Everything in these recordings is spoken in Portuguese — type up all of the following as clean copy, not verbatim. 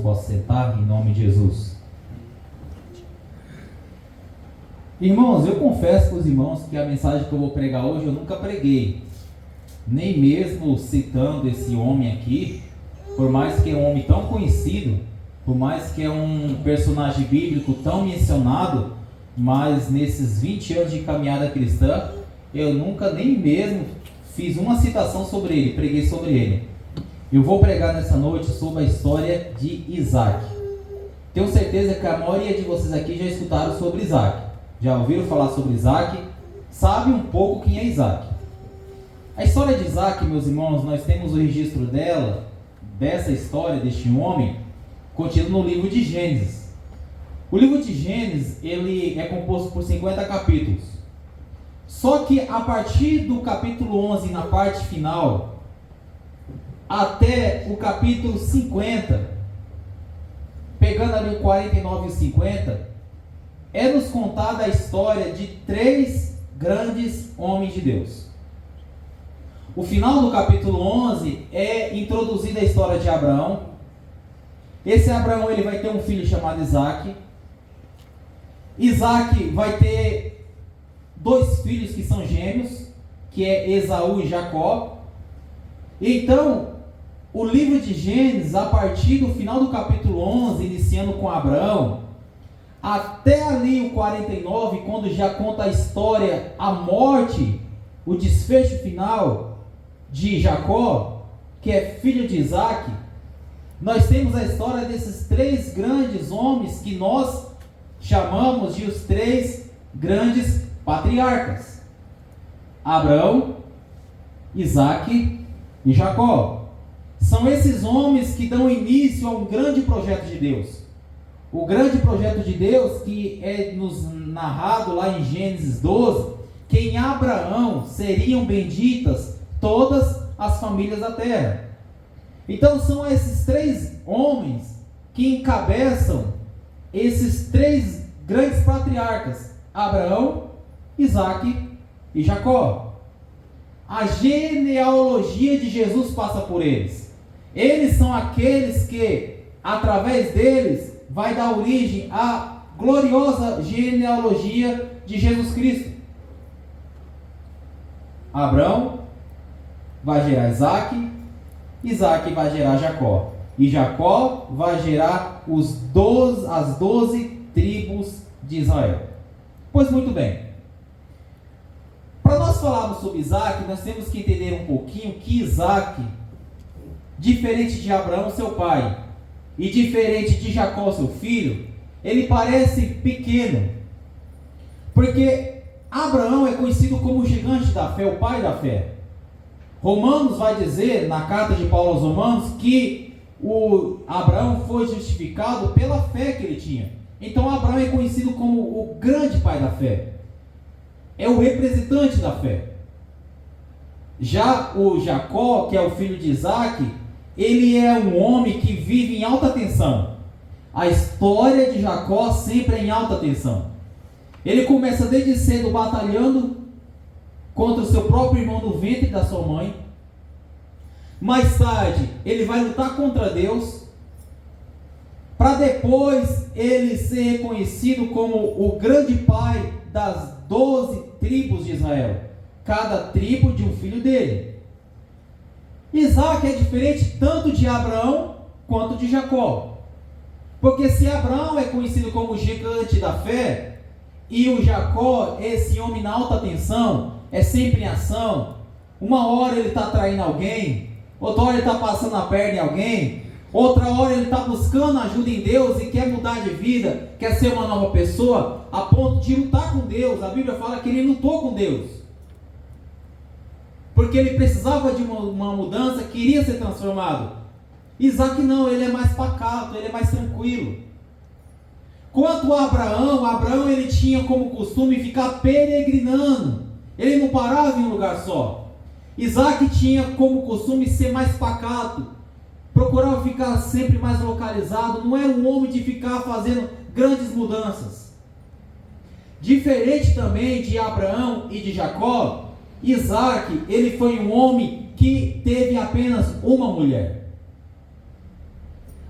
possam sentar em nome de Jesus. Irmãos, eu confesso para os irmãos que a mensagem que eu vou pregar hoje eu nunca preguei, nem mesmo citando esse homem aqui, por mais que é um homem tão conhecido, por mais que é um personagem bíblico tão mencionado, mas nesses 20 anos de caminhada cristã, eu nunca nem mesmo fiz uma citação sobre ele, preguei sobre ele. Eu vou pregar nessa noite sobre a história de Isaac. Tenho certeza que a maioria de vocês aqui já escutaram sobre Isaac. Já ouviram falar sobre Isaac? Sabe um pouco quem é Isaac. A história de Isaac, meus irmãos, nós temos o registro dela, dessa história, deste homem, contido no livro de Gênesis. O livro de Gênesis, ele é composto por 50 capítulos. Só que a partir do capítulo 11, na parte final, até o capítulo 50, pegando ali o 49 e o 50, é nos contada a história de 3 grandes homens de Deus. O final do capítulo 11 é introduzida a história de Abraão. Esse Abraão, ele vai ter um filho chamado Isaac. Isaac vai ter 2 filhos que são gêmeos, que é Esaú e Jacó. Então, o livro de Gênesis, a partir do final do capítulo 11, iniciando com Abraão, até ali o 49, quando já conta a história, a morte, o desfecho final de Jacó, que é filho de Isaac, nós temos a história desses 3 grandes homens que nós chamamos de os 3 grandes patriarcas: Abraão, Isaac e Jacó. São esses homens que dão início a um grande projeto de Deus. O grande projeto de Deus que é nos narrado lá em Gênesis 12, que em Abraão seriam benditas todas as famílias da terra. Então são esses 3 homens que encabeçam esses 3 grandes patriarcas: Abraão, Isaac e Jacó. A genealogia de Jesus passa por eles. Eles são aqueles que, através deles, vai dar origem à gloriosa genealogia de Jesus Cristo. Abraão vai gerar Isaac, Isaac vai gerar Jacó, e Jacó vai gerar as 12 tribos de Israel. Pois muito bem, para nós falarmos sobre Isaac, nós temos que entender um pouquinho que Isaac, diferente de Abraão, seu pai, e diferente de Jacó, seu filho, ele parece pequeno, porque Abraão é conhecido como o gigante da fé, o pai da fé. Romanos vai dizer, na carta de Paulo aos Romanos, que o Abraão foi justificado pela fé que ele tinha. Então Abraão é conhecido como o grande pai da fé, é o representante da fé. Já o Jacó, que é o filho de Isaac, ele é um homem que vive em alta tensão. A história de Jacó sempre é em alta tensão. Ele começa desde cedo batalhando contra o seu próprio irmão no ventre da sua mãe. Mais tarde, ele vai lutar contra Deus, para depois ele ser reconhecido como o grande pai das 12 tribos de Israel, cada tribo de um filho dele. Isaac é diferente tanto de Abraão quanto de Jacó, porque se Abraão é conhecido como o gigante da fé, e o Jacó, esse homem na alta tensão, é sempre em ação. Uma hora ele está traindo alguém, outra hora ele está passando a perna em alguém, outra hora ele está buscando ajuda em Deus e quer mudar de vida, quer ser uma nova pessoa, a ponto de lutar com Deus. A Bíblia fala que ele lutou com Deus, porque ele precisava de uma mudança, queria ser transformado. Isaac não, ele é mais pacato, ele é mais tranquilo. Quanto a Abraão ele tinha como costume ficar peregrinando, ele não parava em um lugar só. Isaac tinha como costume ser mais pacato, procurava ficar sempre mais localizado, não era um homem de ficar fazendo grandes mudanças. Diferente também de Abraão e de Jacó, Isaac, ele foi um homem que teve apenas uma mulher.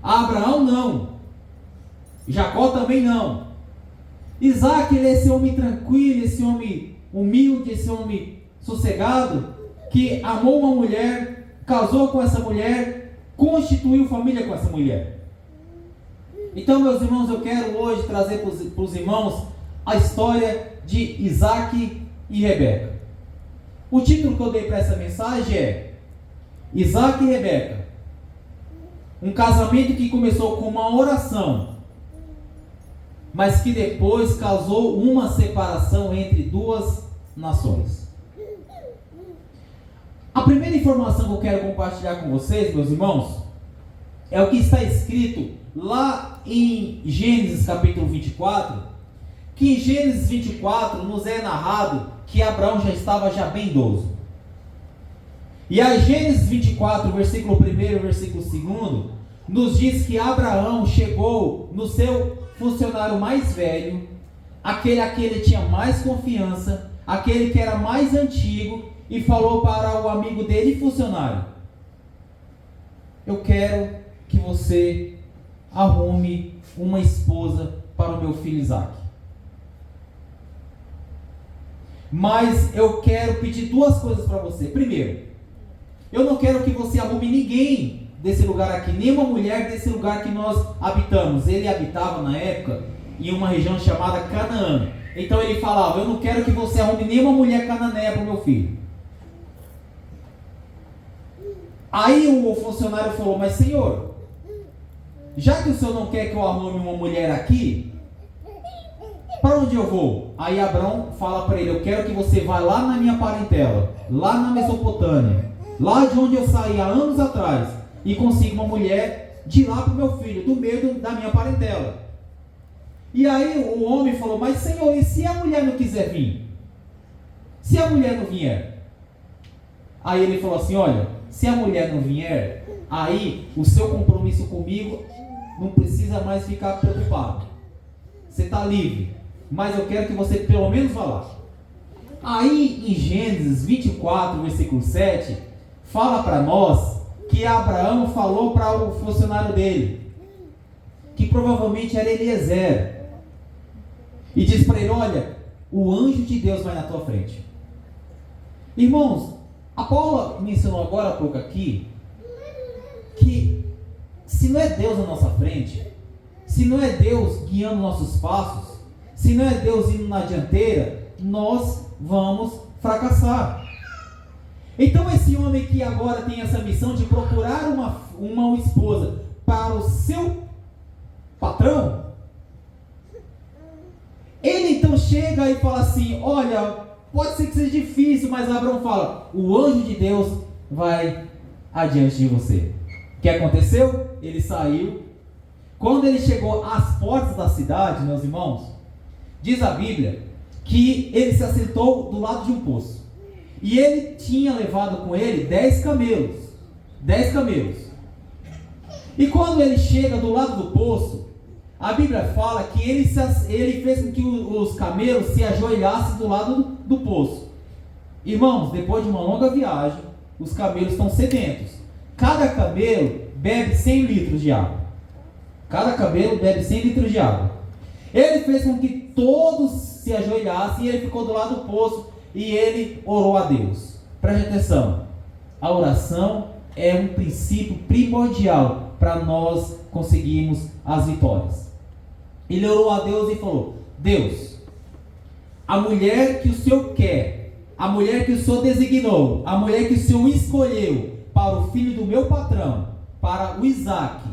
Abraão não. Jacó também não. Isaac, ele é esse homem tranquilo, esse homem humilde, esse homem sossegado, que amou uma mulher, casou com essa mulher, constituiu família com essa mulher. Então, meus irmãos, eu quero hoje trazer para os irmãos a história de Isaac e Rebeca. O título que eu dei para essa mensagem é Isaac e Rebeca. Um casamento que começou com uma oração, mas que depois causou uma separação entre duas nações. A primeira informação que eu quero compartilhar com vocês, meus irmãos, é o que está escrito lá em Gênesis capítulo 24, que em Gênesis 24 nos é narrado que Abraão já estava bem idoso. E a Gênesis 24, versículo 1 e versículo 2, nos diz que Abraão chegou no seu funcionário mais velho, aquele a quem ele tinha mais confiança, aquele que era mais antigo, e falou para o amigo dele, funcionário: eu quero que você arrume uma esposa para o meu filho Isaac. Mas eu quero pedir duas coisas para você. Primeiro, eu não quero que você arrume ninguém desse lugar aqui, nenhuma mulher desse lugar que nós habitamos. Ele habitava na época em uma região chamada Canaã. Então ele falava: eu não quero que você arrume nenhuma mulher cananeia para o meu filho. Aí o funcionário falou: mas senhor, já que o senhor não quer que eu arrume uma mulher aqui, para onde eu vou? Aí Abraão fala para ele: eu quero que você vá lá na minha parentela, lá na Mesopotâmia, lá de onde eu saí há anos atrás, e consiga uma mulher de lá para o meu filho, do meio da minha parentela. E aí o homem falou: mas senhor, e se a mulher não quiser vir? Se a mulher não vier? Aí ele falou assim: olha, se a mulher não vier, aí o seu compromisso comigo não precisa mais ficar preocupado. Você está livre, mas eu quero que você pelo menos vá lá. Aí em Gênesis 24, versículo 7, fala para nós que Abraão falou para o funcionário dele, que provavelmente era Eliezer, e diz para ele: olha, o anjo de Deus vai na tua frente. Irmãos, a Paula me ensinou agora há pouco aqui, que se não é Deus na nossa frente, se não é Deus guiando nossos passos, se não é Deus indo na dianteira, nós vamos fracassar. Então esse homem que agora tem essa missão de procurar uma esposa para o seu patrão, ele então chega e fala assim: olha, pode ser que seja difícil, mas Abraão fala: o anjo de Deus vai adiante de você. O que aconteceu? Ele saiu. Quando ele chegou às portas da cidade, meus irmãos, diz a Bíblia que ele se assentou do lado de um poço. E ele tinha levado com ele 10 camelos. 10 camelos. E quando ele chega do lado do poço, a Bíblia fala que ele fez com que os camelos se ajoelhassem do lado do poço. Irmãos, depois de uma longa viagem, os camelos estão sedentos. Cada camelo bebe 100 litros de água. Cada camelo bebe 100 litros de água. Ele fez com que todos se ajoelhassem e ele ficou do lado do poço e ele orou a Deus. Preste atenção, a oração é um princípio primordial para nós conseguirmos as vitórias. Ele orou a Deus e falou: Deus, a mulher que o Senhor quer, a mulher que o Senhor designou, a mulher que o Senhor escolheu para o filho do meu patrão, para o Isaac,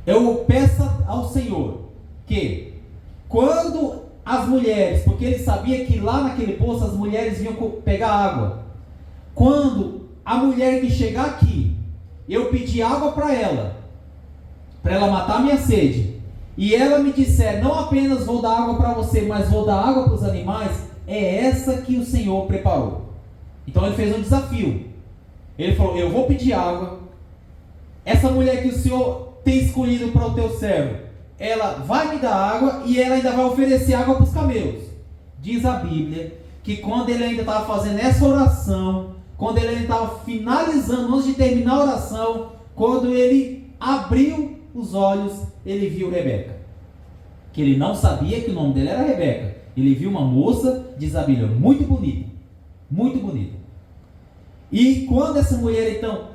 eu peço ao Senhor que quando as mulheres, porque ele sabia que lá naquele poço as mulheres vinham pegar água, quando a mulher que chegar aqui, eu pedir água para ela matar a minha sede, e ela me disser: não apenas vou dar água para você, mas vou dar água para os animais, é essa que o Senhor preparou. Então ele fez um desafio. Ele falou: eu vou pedir água, essa mulher que o Senhor tem escolhido para o teu servo, ela vai me dar água e ela ainda vai oferecer água para os camelos. Diz a Bíblia que quando ele ainda estava fazendo essa oração, quando ele ainda estava finalizando, antes de terminar a oração, quando ele abriu os olhos, ele viu Rebeca. Que ele não sabia que o nome dela era Rebeca. Ele viu uma moça, diz a Bíblia, muito bonita. Muito bonita. E quando essa mulher então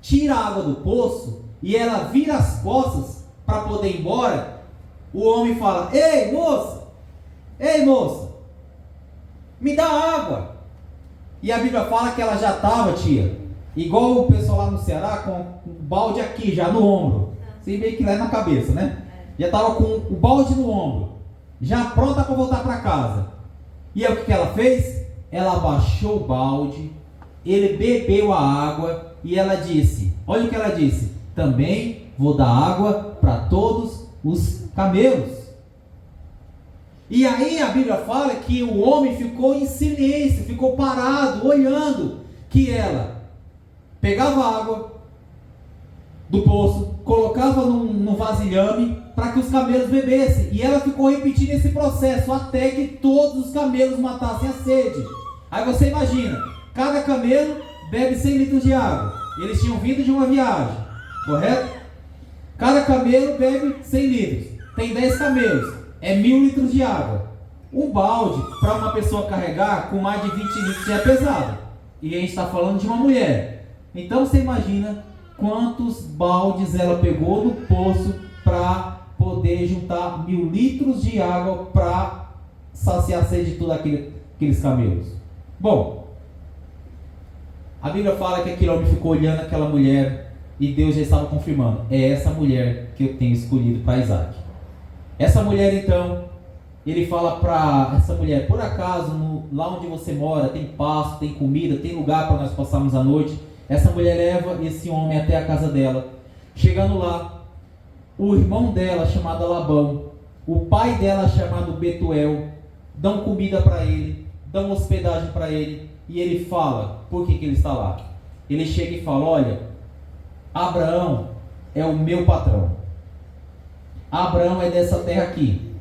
tira a água do poço e ela vira as costas para poder ir embora, o homem fala: ei moça, me dá água. E a Bíblia fala que ela já estava, tia, igual o pessoal lá no Ceará, com o balde aqui já no ombro, sem meio que lá na cabeça, né? Já estava com o balde no ombro, já pronta para voltar para casa. E aí o que ela fez? Ela abaixou o balde, ele bebeu a água e ela disse, olha o que ela disse: também vou dar água para todos os camelos. E aí a Bíblia fala que o homem ficou em silêncio, ficou parado, olhando, que ela pegava água do poço, colocava num vasilhame para que os camelos bebessem. E ela ficou repetindo esse processo até que todos os camelos matassem a sede. Aí você imagina, cada camelo bebe 100 litros de água. Eles tinham vindo de uma viagem, correto? Cada camelo bebe 100 litros. Tem 10 camelos, é 1000 litros de água. Um balde para uma pessoa carregar com mais de 20 litros já é pesado. E a gente está falando de uma mulher. Então você imagina quantos baldes ela pegou no poço para poder juntar 1000 litros de água para saciar a sede de todos aqueles camelos. Bom, a Bíblia fala que aquele homem ficou olhando aquela mulher e Deus já estava confirmando: é essa mulher que eu tenho escolhido para Isaac. Essa mulher então, ele fala para essa mulher: por acaso lá onde você mora tem pasto, tem comida, tem lugar para nós passarmos a noite? Essa mulher leva esse homem até a casa dela. Chegando lá, o irmão dela, chamado Labão, o pai dela, chamado Betuel, dão comida para ele, dão hospedagem para ele, e ele fala por que ele está lá. Ele chega e fala: olha, Abraão é o meu patrão, Abraão é dessa terra aqui,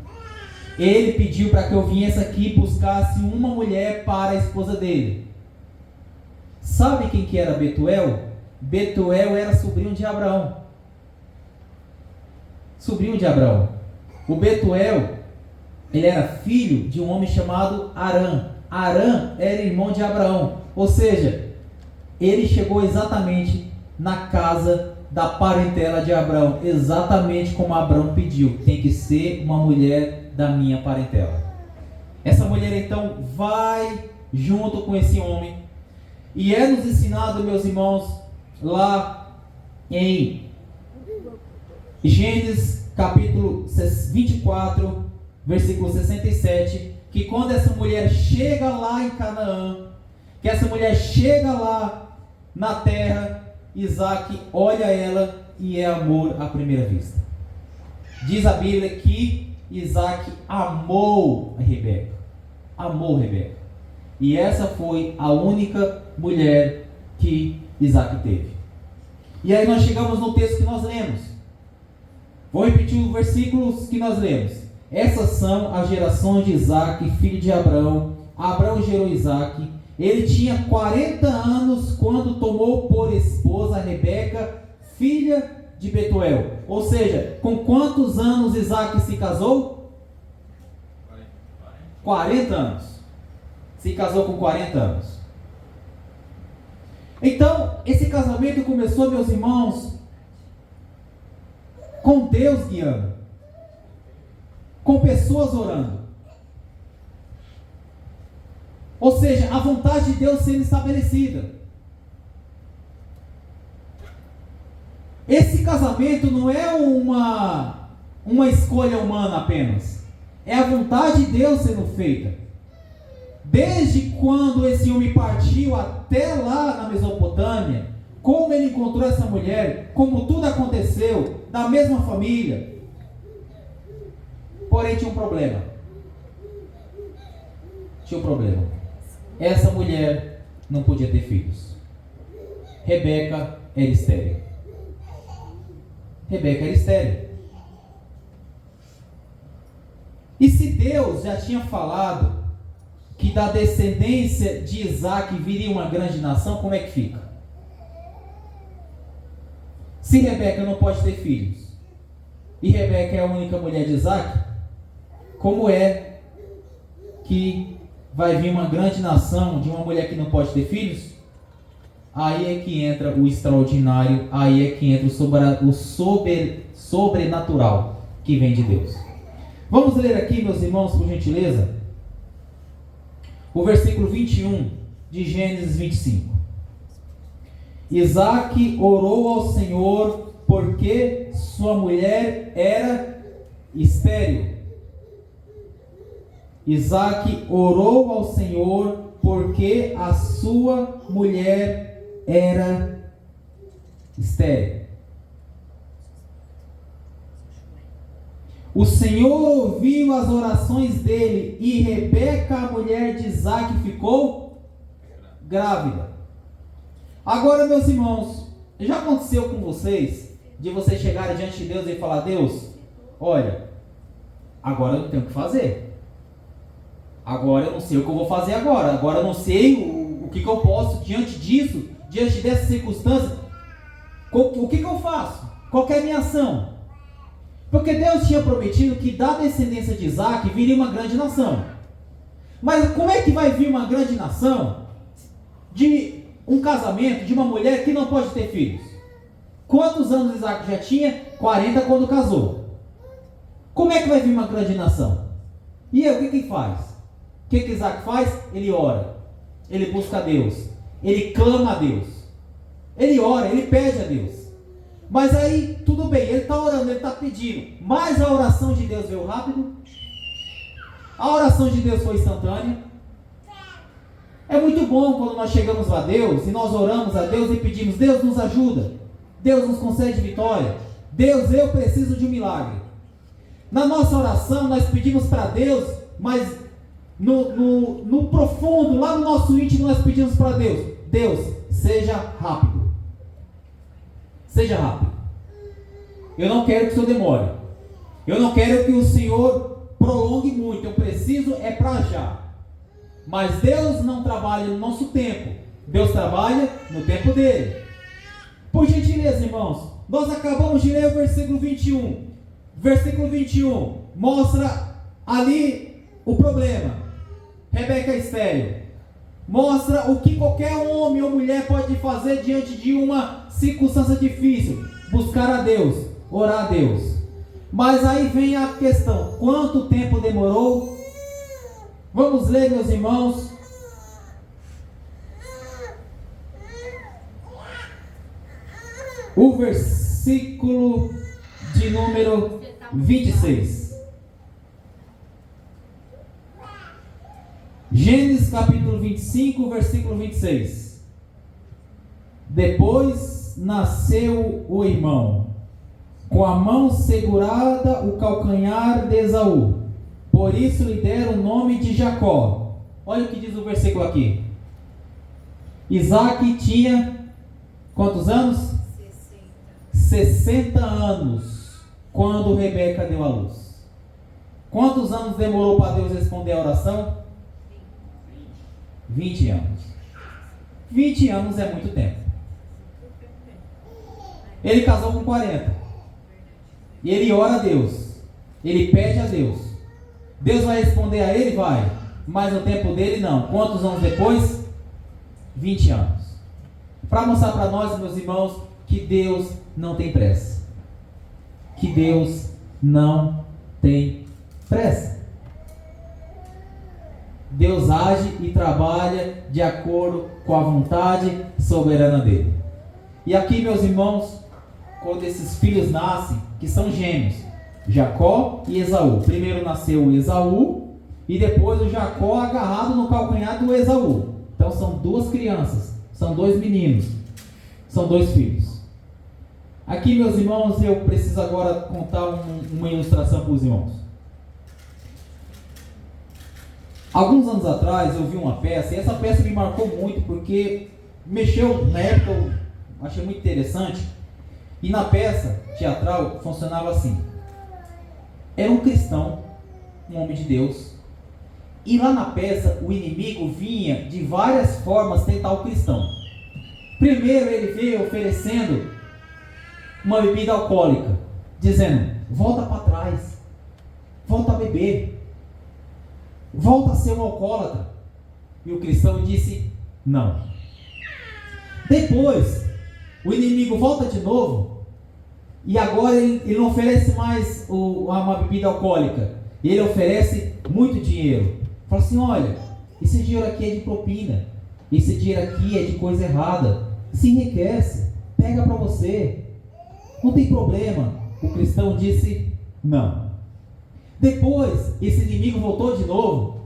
ele pediu para que eu viesse aqui e buscasse uma mulher para a esposa dele. Sabe quem que era Betuel? Betuel era sobrinho de Abraão. Sobrinho de Abraão. O Betuel, ele era filho de um homem chamado Arã. Arã era irmão de Abraão. Ou seja, ele chegou exatamente na casa da parentela de Abraão, exatamente como Abraão pediu: tem que ser uma mulher da minha parentela. Essa mulher então vai junto com esse homem, e é nos ensinado, meus irmãos, lá em Gênesis capítulo 24, versículo 67, que quando essa mulher chega lá em Canaã, que essa mulher chega lá na terra, Isaac olha ela e é amor à primeira vista. Diz a Bíblia que Isaac amou a Rebeca. Amou Rebeca. E essa foi a única mulher que Isaac teve. E aí nós chegamos no texto que nós lemos. Vou repetir os versículos que nós lemos. Essas são as gerações de Isaac, filho de Abraão. Abraão gerou Isaac. Ele tinha 40 anos quando tomou por esposa Rebeca, filha de Betuel. Ou seja, com quantos anos Isaac se casou? 40 anos. Se casou com 40 anos. Então, esse casamento começou, meus irmãos, com Deus guiando, com pessoas orando. Ou seja, a vontade de Deus sendo estabelecida. Esse casamento não é uma escolha humana apenas. É a vontade de Deus sendo feita. Desde quando esse homem partiu até lá na Mesopotâmia, como ele encontrou essa mulher, como tudo aconteceu, da mesma família. Porém tinha um problema. Tinha um problema. Essa mulher não podia ter filhos. Rebeca era estéril. Rebeca era estéril. E se Deus já tinha falado que da descendência de Isaac viria uma grande nação, como é que fica? Se Rebeca não pode ter filhos, e Rebeca é a única mulher de Isaac, como é que vai vir uma grande nação de uma mulher que não pode ter filhos? Aí é que entra o extraordinário, aí é que entra o sobrenatural que vem de Deus. Vamos ler aqui, meus irmãos, por gentileza, o versículo 21 de Gênesis 25. Isaac orou ao Senhor porque sua mulher era estéril. Isaac orou ao Senhor porque a sua mulher era estéril. O Senhor ouviu as orações dele e Rebeca, a mulher de Isaac, ficou grávida. Agora, meus irmãos, já aconteceu com vocês de vocês chegarem diante de Deus e falar: Deus, olha, agora eu não tenho o que fazer. Agora eu não sei o que eu vou fazer agora. Agora eu não sei o que eu posso diante disso, diante dessa circunstância. O que eu faço? Qual que é a minha ação? Porque Deus tinha prometido que da descendência de Isaac viria uma grande nação. Mas como é que vai vir uma grande nação de um casamento de uma mulher que não pode ter filhos? Quantos anos Isaac já tinha? 40 quando casou. Como é que vai vir uma grande nação? E aí, o que faz? O que Isaac faz? Ele ora, ele busca a Deus, ele clama a Deus, ele ora, ele pede a Deus. Mas aí, tudo bem, ele está orando, ele está pedindo, mas a oração de Deus veio rápido? A oração de Deus foi instantânea? É muito bom quando nós chegamos a Deus e nós oramos a Deus e pedimos: Deus nos ajuda, Deus nos concede vitória, Deus, eu preciso de um milagre. Na nossa oração nós pedimos para Deus, mas no profundo, lá no nosso íntimo, nós pedimos para Deus: Deus, seja rápido. Seja rápido. Eu não quero que o Senhor demore. Eu não quero que o Senhor prolongue muito. Eu preciso é para já. Mas Deus não trabalha no nosso tempo. Deus trabalha no tempo dele. Por gentileza, irmãos, nós acabamos de ler o versículo 21. Versículo 21 mostra ali o problema. Rebeca é estéril. Mostra o que qualquer homem ou mulher pode fazer diante de uma circunstância difícil: buscar a Deus, orar a Deus. Mas aí vem a questão: quanto tempo demorou? Vamos ler, meus irmãos, o versículo de número 26. Gênesis capítulo 25, versículo 26. Depois nasceu o irmão, com a mão segurada o calcanhar de Esaú. Por isso lhe deram o nome de Jacó. Olha o que diz o versículo aqui. Isaac tinha quantos anos? 60 anos quando Rebeca deu à luz. Quantos anos demorou para Deus responder a oração? 20 anos. 20 anos é muito tempo. Ele casou com 40. E ele ora a Deus. Ele pede a Deus. Deus vai responder a ele? Vai. Mas no tempo dele não. Quantos anos depois? 20 anos. Para mostrar para nós, meus irmãos, que Deus não tem pressa. Que Deus não tem pressa. Deus age e trabalha de acordo com a vontade soberana dele. E aqui, meus irmãos, quando esses filhos nascem, que são gêmeos, Jacó e Esaú. Primeiro nasceu o Esaú e depois o Jacó agarrado no calcanhar do Esaú. Então são duas crianças, são dois meninos, são dois filhos. Aqui, meus irmãos, eu preciso agora contar uma ilustração para os irmãos. Alguns anos atrás eu vi uma peça, e essa peça me marcou muito porque mexeu, na época eu achei muito interessante. E na peça teatral funcionava assim: era um cristão, um homem de Deus, e lá na peça o inimigo vinha de várias formas tentar o cristão. Primeiro ele veio oferecendo uma bebida alcoólica, dizendo: volta para trás, volta a beber, volta a ser um alcoólatra. E o cristão disse: não. Depois, o inimigo volta de novo, e agora ele não oferece mais uma bebida alcoólica, ele oferece muito dinheiro. Fala assim: olha, esse dinheiro aqui é de propina, esse dinheiro aqui é de coisa errada, se enriquece, pega para você, não tem problema. O cristão disse: não. Depois, esse inimigo voltou de novo,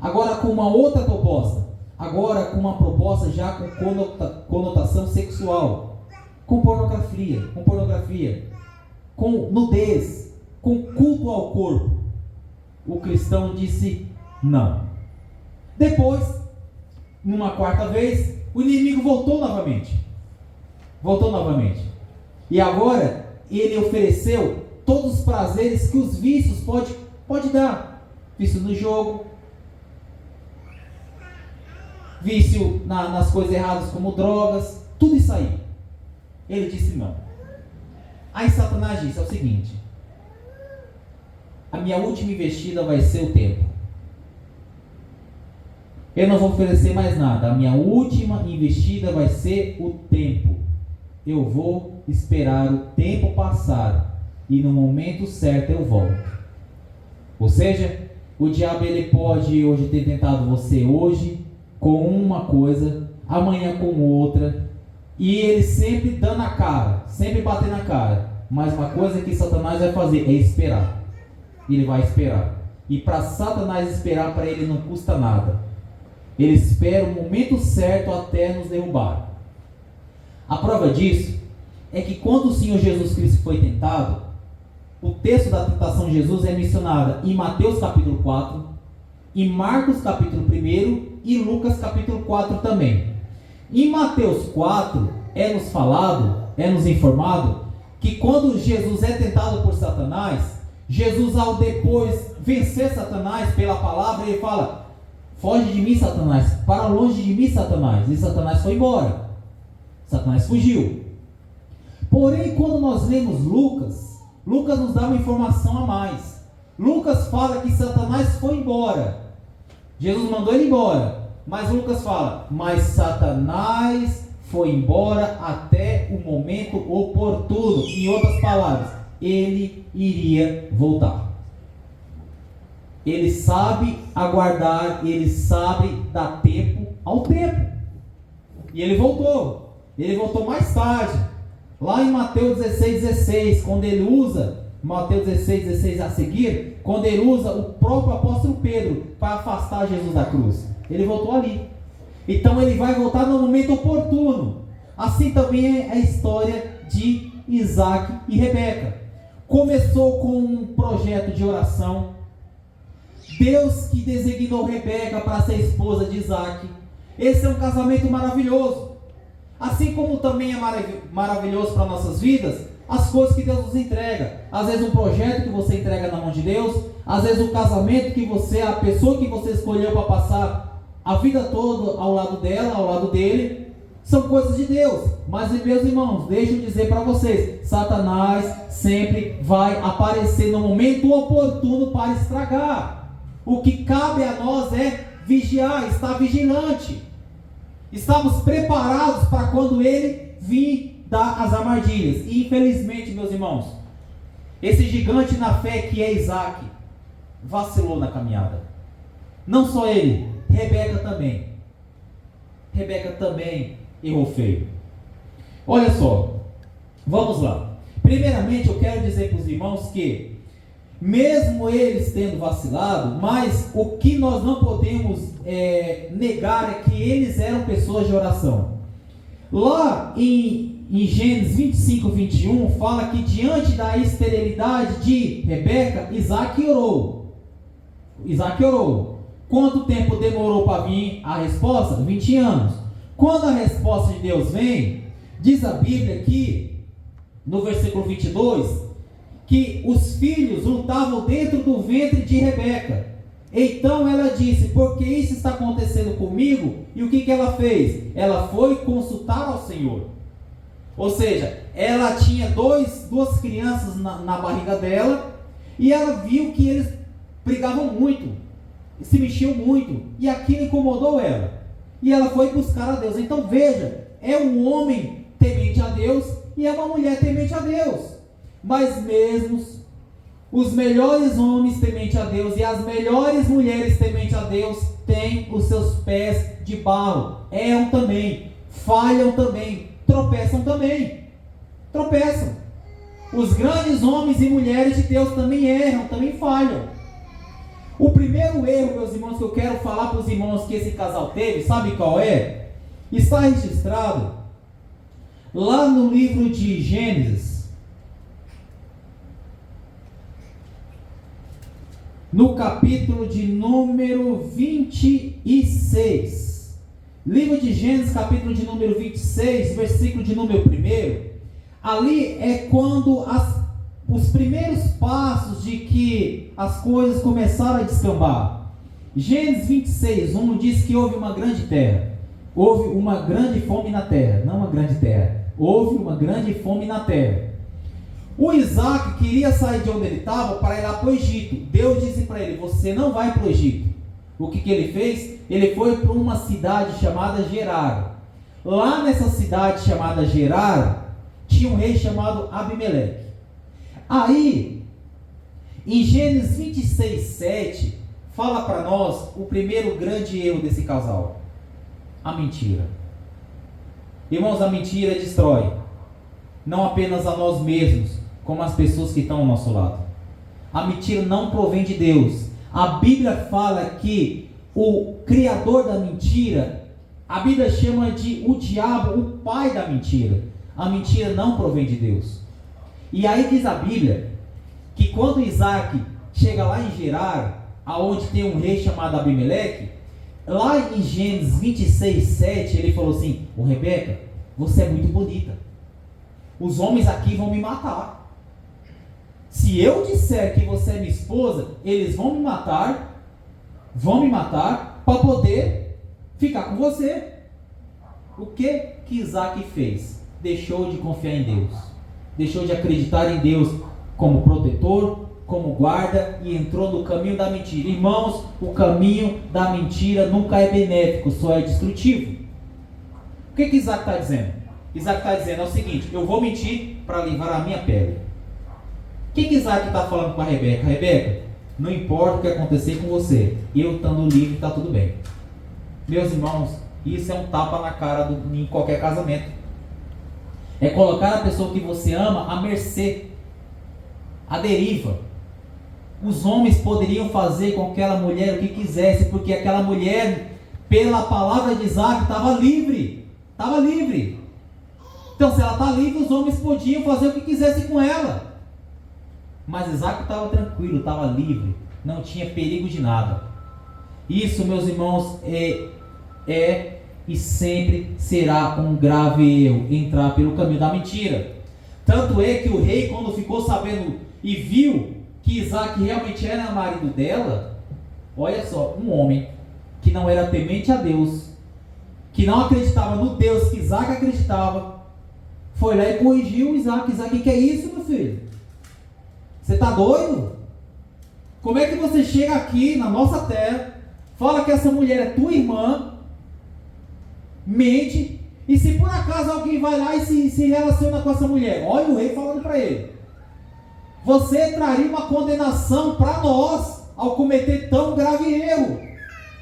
agora com uma outra proposta, agora com uma proposta já com conotação sexual, com pornografia, com nudez, com culto ao corpo. O cristão disse: não. Depois, numa quarta vez, o inimigo voltou novamente. E agora ele ofereceu todos os prazeres que os vícios pode dar. Vício no jogo, vício nas coisas erradas como drogas, tudo isso aí. Ele disse não. Aí Satanás disse: é o seguinte, a minha última investida vai ser o tempo. Eu não vou oferecer mais nada. A minha última investida vai ser o tempo. Eu vou esperar o tempo passar e no momento certo eu volto. Ou seja, o diabo ele pode hoje ter tentado você hoje com uma coisa, amanhã com outra, e ele sempre dando a cara, sempre batendo a cara. Mas uma coisa que Satanás vai fazer é esperar. Ele vai esperar. E para Satanás esperar, para ele não custa nada. Ele espera o momento certo até nos derrubar. A prova disso é que quando o Senhor Jesus Cristo foi tentado, o texto da tentação de Jesus é mencionado em Mateus capítulo 4, em Marcos capítulo 1 e Lucas capítulo 4 também. Em Mateus 4 é nos informado que quando Jesus é tentado por Satanás, Jesus, ao depois vencer Satanás pela palavra, ele fala: foge de mim, Satanás, para longe de mim, Satanás. E Satanás foi embora. Satanás fugiu. Porém, quando nós lemos Lucas nos dá uma informação a mais. Lucas fala que Satanás foi embora. Jesus mandou ele embora. Mas Lucas fala: mas Satanás foi embora até o momento oportuno. Em outras palavras, ele iria voltar. Ele sabe aguardar, ele sabe dar tempo ao tempo. E ele voltou. Ele voltou mais tarde. Lá em Mateus 16, quando ele usa, Mateus 16 a seguir, quando ele usa o próprio apóstolo Pedro para afastar Jesus da cruz. Ele voltou ali. Então ele vai voltar no momento oportuno. Assim também é a história de Isaac e Rebeca. Começou com um projeto de oração. Deus que designou Rebeca para ser esposa de Isaac. Esse é um casamento maravilhoso. Assim como também é maravilhoso para nossas vidas as coisas que Deus nos entrega. Às vezes um projeto que você entrega na mão de Deus, às vezes o casamento que a pessoa que você escolheu para passar a vida toda ao lado dela, ao lado dele, são coisas de Deus. Mas meus irmãos, deixa eu dizer para vocês, Satanás sempre vai aparecer no momento oportuno para estragar. O que cabe a nós é vigiar, estar vigilante. Estamos preparados para quando ele vir dar as armadilhas. E infelizmente, meus irmãos, esse gigante na fé que é Isaac, vacilou na caminhada. Não só ele, Rebeca também. Rebeca também errou feio. Olha só, vamos lá. Primeiramente, eu quero dizer para os irmãos que mesmo eles tendo vacilado, mas o que nós não podemos negar é que eles eram pessoas de oração. Lá em Gênesis 25, 21, fala que diante da esterilidade de Rebeca, Isaac orou. Quanto tempo demorou para vir a resposta? 20 anos. Quando a resposta de Deus vem, diz a Bíblia aqui, no versículo 22, que os filhos lutavam dentro do ventre de Rebeca. Então ela disse: por que isso está acontecendo comigo? E o que ela fez? Ela foi consultar ao Senhor. Ou seja, ela tinha duas crianças na barriga dela, e ela viu que eles brigavam muito, se mexiam muito, e aquilo incomodou ela. E ela foi buscar a Deus. Então veja, é um homem temente a Deus e é uma mulher temente a Deus. Mas mesmo os melhores homens tementes a Deus e as melhores mulheres tementes a Deus têm os seus pés de barro. Erram também, falham também, tropeçam também. Tropeçam. Os grandes homens e mulheres de Deus também erram, também falham. O primeiro erro, meus irmãos, que eu quero falar para os irmãos que esse casal teve, sabe qual é? Está registrado lá no livro de Gênesis, no capítulo de número 26. Livro de Gênesis, capítulo de número 26, versículo de número 1. Ali é quando os primeiros passos de que as coisas começaram a descambar. Gênesis 26, 1 diz que houve uma grande terra. Houve uma grande fome na terra. Não uma grande terra. Houve uma grande fome na terra. O Isaac queria sair de onde ele estava para ir lá para o Egito. Deus disse para ele: você não vai para o Egito. O que ele fez? Ele foi para uma cidade chamada Gerar. Lá nessa cidade chamada Gerar, tinha um rei chamado Abimeleque. Aí, em Gênesis 26, 7, fala para nós o primeiro grande erro desse casal: a mentira. Irmãos, a mentira destrói não apenas a nós mesmos, como as pessoas que estão ao nosso lado. A mentira não provém de Deus. A Bíblia fala que o criador da mentira, a Bíblia chama de o diabo, o pai da mentira. A mentira não provém de Deus. E aí diz a Bíblia que quando Isaac chega lá em Gerar, aonde tem um rei chamado Abimeleque, lá em Gênesis 26, 7, ele falou assim: ô Rebeca, você é muito bonita. Os homens aqui vão me matar. Se eu disser que você é minha esposa, eles vão me matar para poder ficar com você. O que Isaac fez? Deixou de confiar em Deus. Deixou de acreditar em Deus como protetor, como guarda, e entrou no caminho da mentira. Irmãos, o caminho da mentira nunca é benéfico, só é destrutivo. O que Isaac está dizendo? Isaac está dizendo é o seguinte: eu vou mentir para livrar a minha pele. O que Isaac está falando com a Rebeca? Rebeca, não importa o que acontecer com você, eu estando livre está tudo bem. Meus irmãos, isso é um tapa na cara em qualquer casamento. É colocar a pessoa que você ama à mercê, à deriva. Os homens poderiam fazer com aquela mulher o que quisesse, porque aquela mulher, pela palavra de Isaac, estava livre. Estava livre. Então, se ela está livre, os homens podiam fazer o que quisessem com ela. Mas Isaac estava tranquilo, estava livre, não tinha perigo de nada. Isso, meus irmãos, é e sempre será um grave erro entrar pelo caminho da mentira. Tanto é que o rei, quando ficou sabendo e viu que Isaac realmente era marido dela, olha só, um homem que não era temente a Deus, que não acreditava no Deus que Isaac acreditava, foi lá e corrigiu Isaac. Isaac, que é isso, meu filho? Você está doido? Como é que você chega aqui na nossa terra, fala que essa mulher é tua irmã, mente, e se por acaso alguém vai lá e se relaciona com essa mulher, olha o rei falando para ele: você traria uma condenação para nós ao cometer tão grave erro.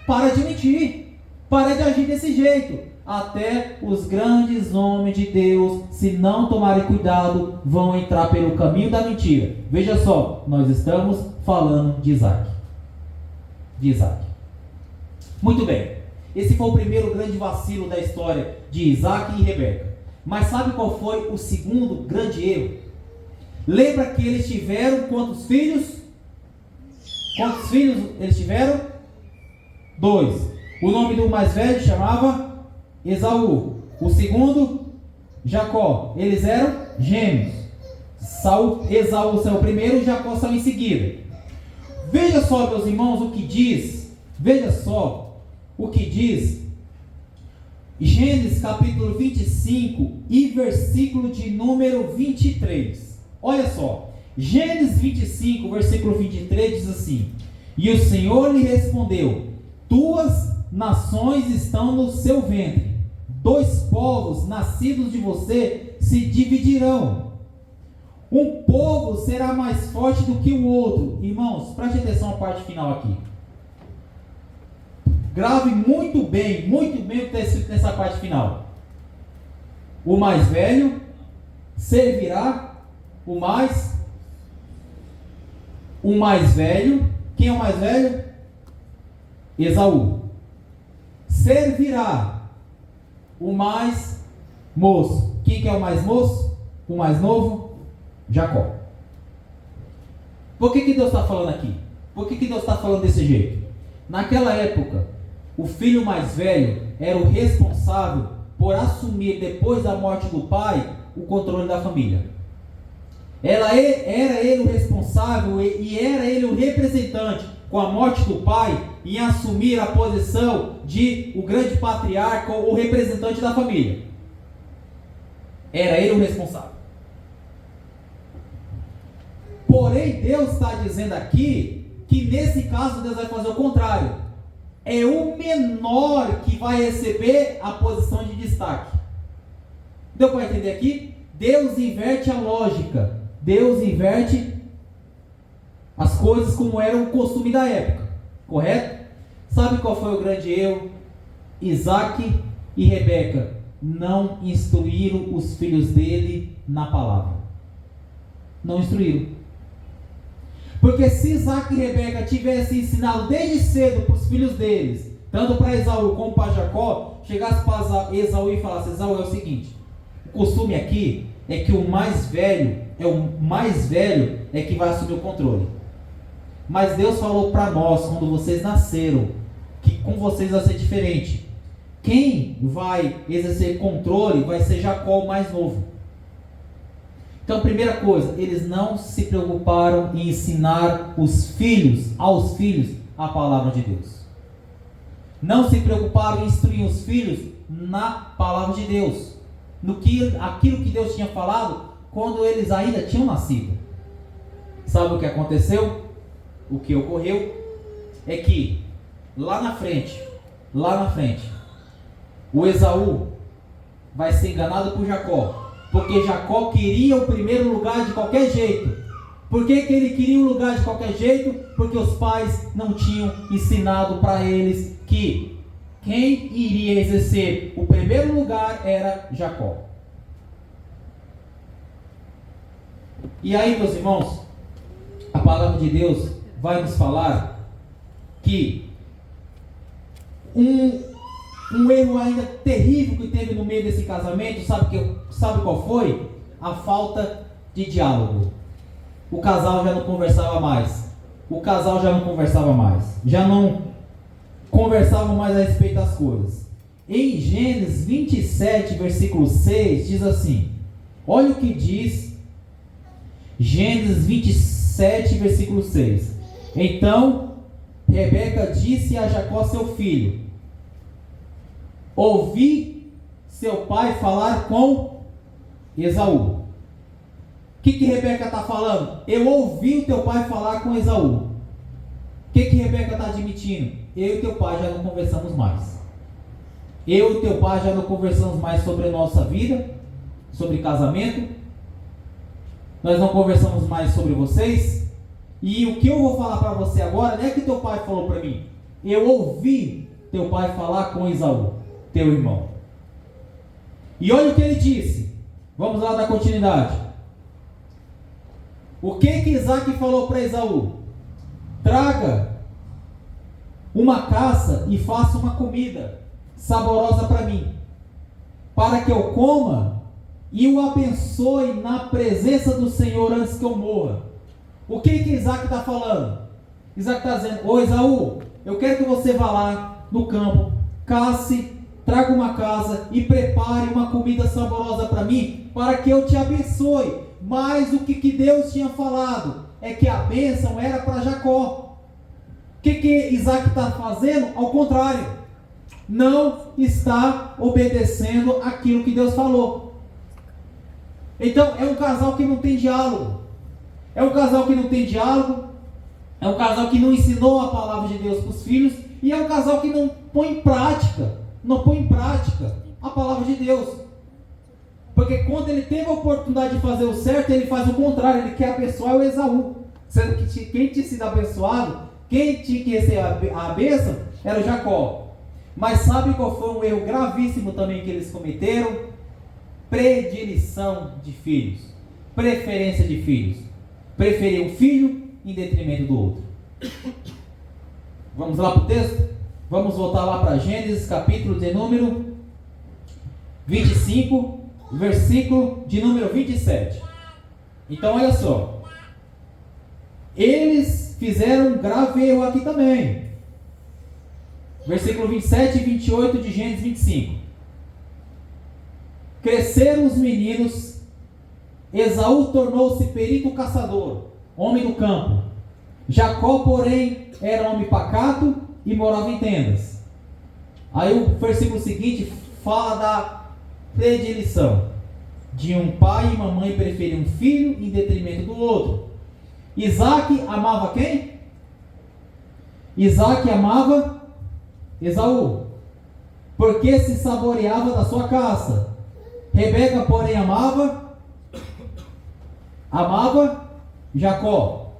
Para de mentir, para de agir desse jeito. Até os grandes homens de Deus, se não tomarem cuidado, vão entrar pelo caminho da mentira. Veja só, nós estamos falando de Isaac. Muito bem, esse foi o primeiro grande vacilo da história de Isaac e Rebeca. Mas sabe qual foi o segundo grande erro? Lembra que eles tiveram quantos filhos? Quantos filhos eles tiveram? 2. O nome do mais velho chamava Esaú. O segundo, Jacó. Eles eram gêmeos. Esaú saiu primeiro e Jacó saiu em seguida. Veja só, meus irmãos, o que diz. Veja só o que diz Gênesis capítulo 25 e versículo de número 23. Olha só, Gênesis 25, versículo 23 diz assim: E o Senhor lhe respondeu: Duas nações estão no seu ventre, dois povos nascidos de você se dividirão. Um povo será mais forte do que o outro. Irmãos, preste atenção à parte final aqui. Grave muito bem o que está escrito nessa parte final. O mais velho servirá o mais velho. Quem é o mais velho? Esaú. Servirá o mais moço. Quem que é o mais moço? O mais novo? Jacó. Por que Deus está falando aqui? Por que Deus está falando desse jeito? Naquela época, o filho mais velho era o responsável por assumir, depois da morte do pai, o controle da família. Era ele o responsável e era ele o representante, com a morte do pai, em assumir a posição de o grande patriarca ou representante da família. Era ele o responsável. Porém, Deus está dizendo aqui que nesse caso Deus vai fazer o contrário. É o menor que vai receber a posição de destaque. Deu para entender aqui? Deus inverte a lógica. Deus inverte as coisas como era o costume da época. Correto? Sabe qual foi o grande erro? Isaac e Rebeca não instruíram os filhos dele na palavra. Não instruíram. Porque se Isaac e Rebeca tivessem ensinado desde cedo para os filhos deles, tanto para Esaú como para Jacó, chegasse para Esaú e falasse: Esaú, é o seguinte, o costume aqui é que o mais velho é que vai assumir o controle. Mas Deus falou para nós, quando vocês nasceram, que com vocês vai ser diferente. Quem vai exercer controle vai ser Jacó, o mais novo. Então, primeira coisa, eles não se preocuparam em ensinar aos filhos, a palavra de Deus. Não se preocuparam em instruir os filhos na palavra de Deus, aquilo que Deus tinha falado quando eles ainda tinham nascido. Sabe o que aconteceu? O que ocorreu é que lá na frente, o Esaú vai ser enganado por Jacó. Porque Jacó queria o primeiro lugar de qualquer jeito. Por que ele queria o lugar de qualquer jeito? Porque os pais não tinham ensinado para eles que quem iria exercer o primeiro lugar era Jacó. E aí, meus irmãos, a palavra de Deus vai nos falar que um erro ainda terrível que teve no meio desse casamento, sabe qual foi? A falta de diálogo. O casal já não conversava mais. Já não conversavam mais a respeito das coisas. Em Gênesis 27, versículo 6, diz assim: olha o que diz Gênesis 27, versículo 6. Então Rebeca disse a Jacó, seu filho: ouvi seu pai falar com Esaú. O que Rebeca está falando? Eu ouvi o teu pai falar com Esaú. O que Rebeca está admitindo? Eu e teu pai já não conversamos mais. Eu e teu pai já não conversamos mais sobre a nossa vida, sobre casamento. Nós não conversamos mais sobre vocês. E o que eu vou falar para você agora não é que teu pai falou para mim. Eu ouvi teu pai falar com Esaú, teu irmão. E olha o que ele disse. Vamos lá dar continuidade. O que Isaac falou para Esaú? Traga uma caça e faça uma comida saborosa para mim, para que eu coma e o abençoe na presença do Senhor antes que eu morra. O que Isaac está falando? Isaac está dizendo: ô Esaú, eu quero que você vá lá no campo, casse, traga uma casa e prepare uma comida saborosa para mim, para que eu te abençoe. Mas o que Deus tinha falado é que a bênção era para Jacó. O que Isaac está fazendo? Ao contrário. não está obedecendo aquilo que Deus falou. Então é um casal que não tem diálogo. É um casal que não tem diálogo. É um casal que não ensinou a palavra de Deus para os filhos. E é um casal que não põe em prática. Não põe em prática a palavra de Deus. Porque quando ele teve a oportunidade de fazer o certo, ele faz o contrário. Ele quer abençoar o Esaú. Sendo que quem tinha sido abençoado, quem tinha que receber a bênção, era o Jacó. Mas sabe qual foi um erro gravíssimo também que eles cometeram? Predileção de filhos. Preferência de filhos. Preferir um filho em detrimento do outro. Vamos lá para o texto? Vamos voltar lá para Gênesis, capítulo de número 25, versículo de número 27. Então olha só. Eles fizeram um grave erro aqui também. Versículo 27 e 28 de Gênesis 25. Cresceram os meninos, Esaú tornou-se perito caçador, homem do campo. Jacó, porém, era homem pacato e morava em tendas. Aí o versículo seguinte fala da predileção. De um pai e uma mãe preferir um filho em detrimento do outro. Isaac amava quem? Isaac amava Esaú, porque se saboreava da sua caça. Rebeca, porém, amava Jacó.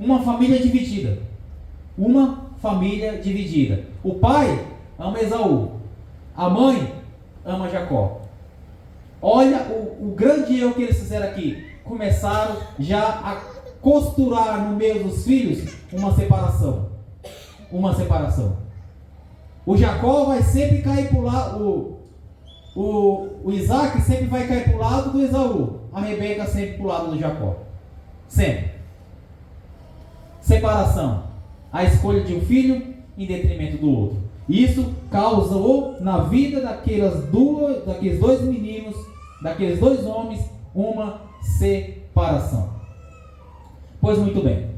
Uma família dividida. Uma família dividida. O pai ama Esaú. A mãe ama Jacó. Olha o grande erro que eles fizeram aqui. Começaram já a costurar no meio dos filhos uma separação. Uma separação. O Jacó vai sempre cair para o lado. O Isaac sempre vai cair para o lado do Esaú. A Rebeca sempre para o lado do Jacó. Sempre. Separação. A escolha de um filho em detrimento do outro. Isso causou na vida daqueles dois meninos, daqueles dois homens, uma separação. Pois muito bem.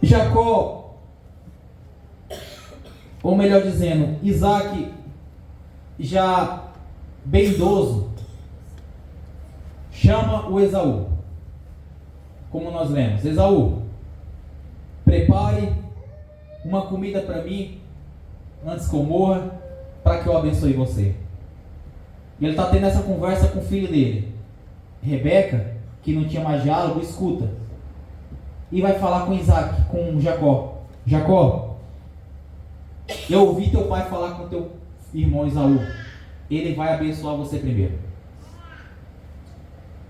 Jacó, ou melhor dizendo, Isaac, já bem idoso, chama o Esaú. Como nós lemos: Esaú, prepare uma comida para mim antes que eu morra, para que eu abençoe você. E ele está tendo essa conversa com o filho dele. Rebeca, que não tinha mais diálogo, escuta. E vai falar com Isaac, com Jacó. Jacó, eu ouvi teu pai falar com teu irmão Esaú. Ele vai abençoar você primeiro.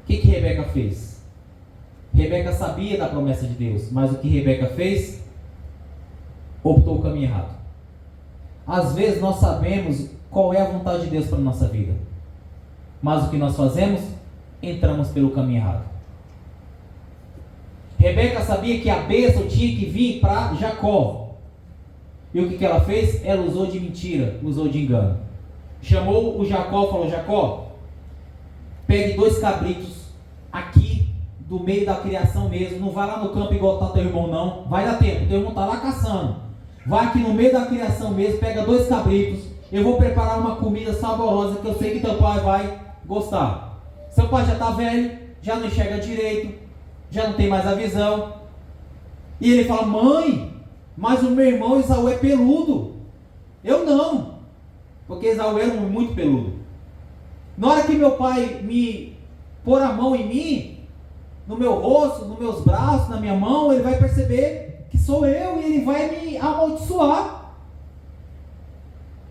O que Rebeca fez? Rebeca sabia da promessa de Deus, mas o que Rebeca fez? Optou o caminho errado. Às vezes nós sabemos qual é a vontade de Deus para a nossa vida, mas o que nós fazemos? Entramos pelo caminho errado. Rebeca sabia que a bênção tinha que vir para Jacó. E o que ela fez? Ela usou de mentira, usou de engano. Chamou o Jacó e falou: Jacó, pegue 2 cabritos aqui do meio da criação mesmo. Não vai lá no campo igual está teu irmão não. Vai dar tempo, teu irmão está lá caçando. Vai aqui no meio da criação mesmo, pega 2 cabritos. Eu vou preparar uma comida saborosa que eu sei que teu pai vai gostar. Seu pai já está velho, já não enxerga direito, já não tem mais a visão. E ele fala: mãe, mas o meu irmão Esaú é peludo. Eu não, porque Esaú era muito peludo. Na hora que meu pai me pôr a mão em mim, no meu rosto, nos meus braços, na minha mão, ele vai perceber que sou eu e ele vai me amaldiçoar.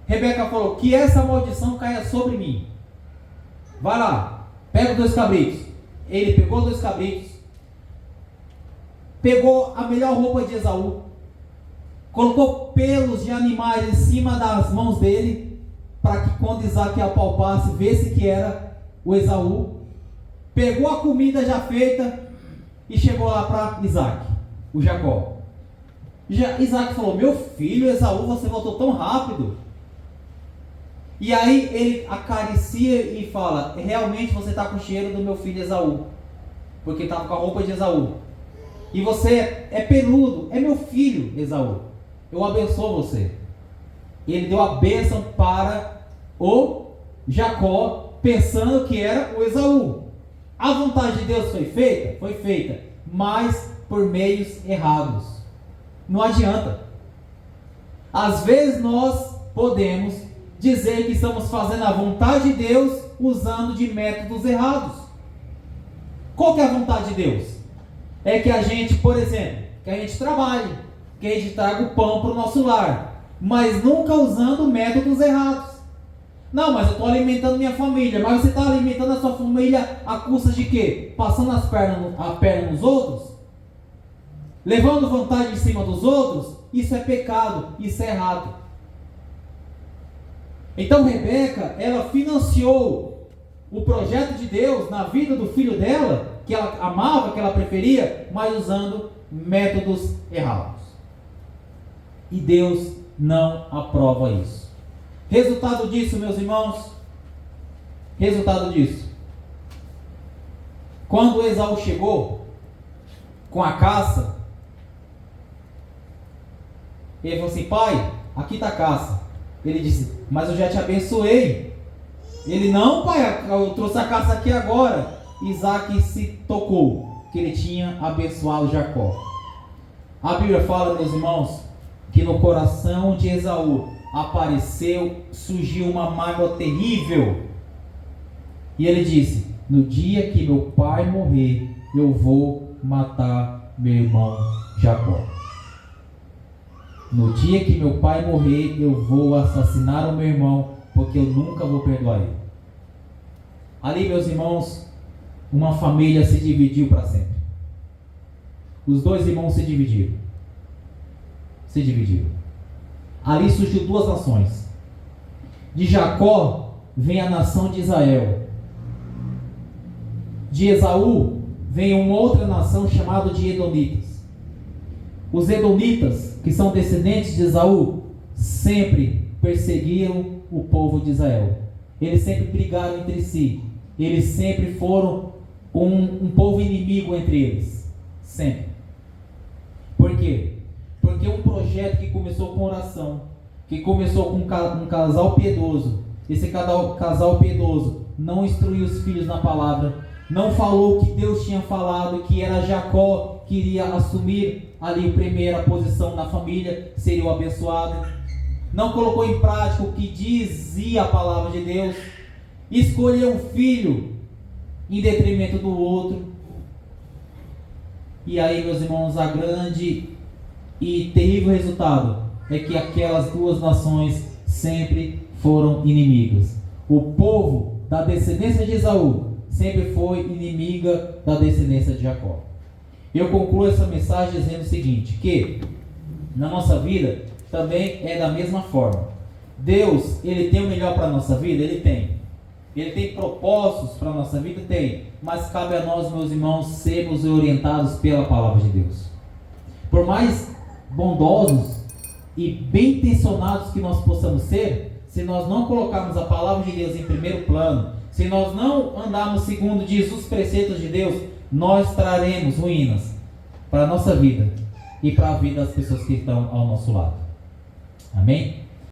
Rebeca falou: que essa maldição caia sobre mim. Vai lá, pega 2 cabritos. Ele pegou 2 cabritos, pegou a melhor roupa de Esaú, colocou pelos de animais em cima das mãos dele, para que quando Isaac apalpasse, visse que era o Esaú. Pegou a comida já feita e chegou lá para Isaac, o Jacó. Isaac falou: meu filho Esaú, você voltou tão rápido. E aí ele acaricia e fala: realmente você está com o cheiro do meu filho Esaú, porque estava com a roupa de Esaú. E você é peludo, é meu filho Esaú. eu abençoo você. Ele deu a bênção para o Jacó, pensando que era o Esaú. A vontade de Deus foi feita? Foi feita, mas por meios errados. Não adianta. Às vezes nós podemos dizer que estamos fazendo a vontade de Deus usando de métodos errados. Qual que é a vontade de Deus? É que a gente, por exemplo, que a gente trabalhe, que a gente traga o pão para o nosso lar, mas nunca usando métodos errados. Não, mas eu estou alimentando minha família. Mas você está alimentando a sua família à custa de quê? Passando a perna nos outros? Levando vantagem em cima dos outros? Isso é pecado, isso é errado. Então Rebeca, ela financiou o projeto de Deus na vida do filho dela, que ela amava, que ela preferia, mas usando métodos errados. E Deus não aprova isso. Resultado disso, meus irmãos, resultado disso, quando Esaú chegou com a caça, ele falou assim: pai, aqui está a caça. Ele disse: mas eu já te abençoei. Ele: não, pai, eu trouxe a caça aqui agora. Isaac se tocou que ele tinha abençoado Jacó. A Bíblia fala, meus irmãos, que no coração de Esaú surgiu uma mágoa terrível. E ele disse: no dia que meu pai morrer, eu vou matar meu irmão Jacó. No dia que meu pai morrer, eu vou assassinar o meu irmão, porque eu nunca vou perdoar ele. Ali, meus irmãos, uma família se dividiu para sempre. Os dois irmãos se dividiram. Ali surgiu duas nações. De Jacó vem a nação de Israel. De Esaú vem uma outra nação chamada de Edomitas. Os Edomitas, que são descendentes de Esaú, sempre perseguiram o povo de Israel. Eles sempre brigaram entre si. Eles sempre foram um povo inimigo entre eles. Sempre. Por quê? Porque um projeto que começou com oração, que começou com um casal piedoso, esse casal piedoso não instruiu os filhos na palavra, não falou o que Deus tinha falado, que era Jacó que iria assumir ali a primeira posição na família, seria o abençoado. Não colocou em prática o que dizia a palavra de Deus, escolheu um filho em detrimento do outro. E aí, meus irmãos, a grande e terrível resultado é que aquelas duas nações sempre foram inimigas. O povo da descendência de Esaú sempre foi inimiga da descendência de Jacó. Eu concluo essa mensagem dizendo o seguinte, que na nossa vida também é da mesma forma. Deus, Ele tem o melhor para a nossa vida? Ele tem. Ele tem propósitos para a nossa vida? Tem. Mas cabe a nós, meus irmãos, sermos orientados pela palavra de Deus. Por mais bondosos e bem intencionados que nós possamos ser, se nós não colocarmos a palavra de Deus em primeiro plano, se nós não andarmos segundo diz os preceitos de Deus, nós traremos ruínas para a nossa vida e para a vida das pessoas que estão ao nosso lado. Amém?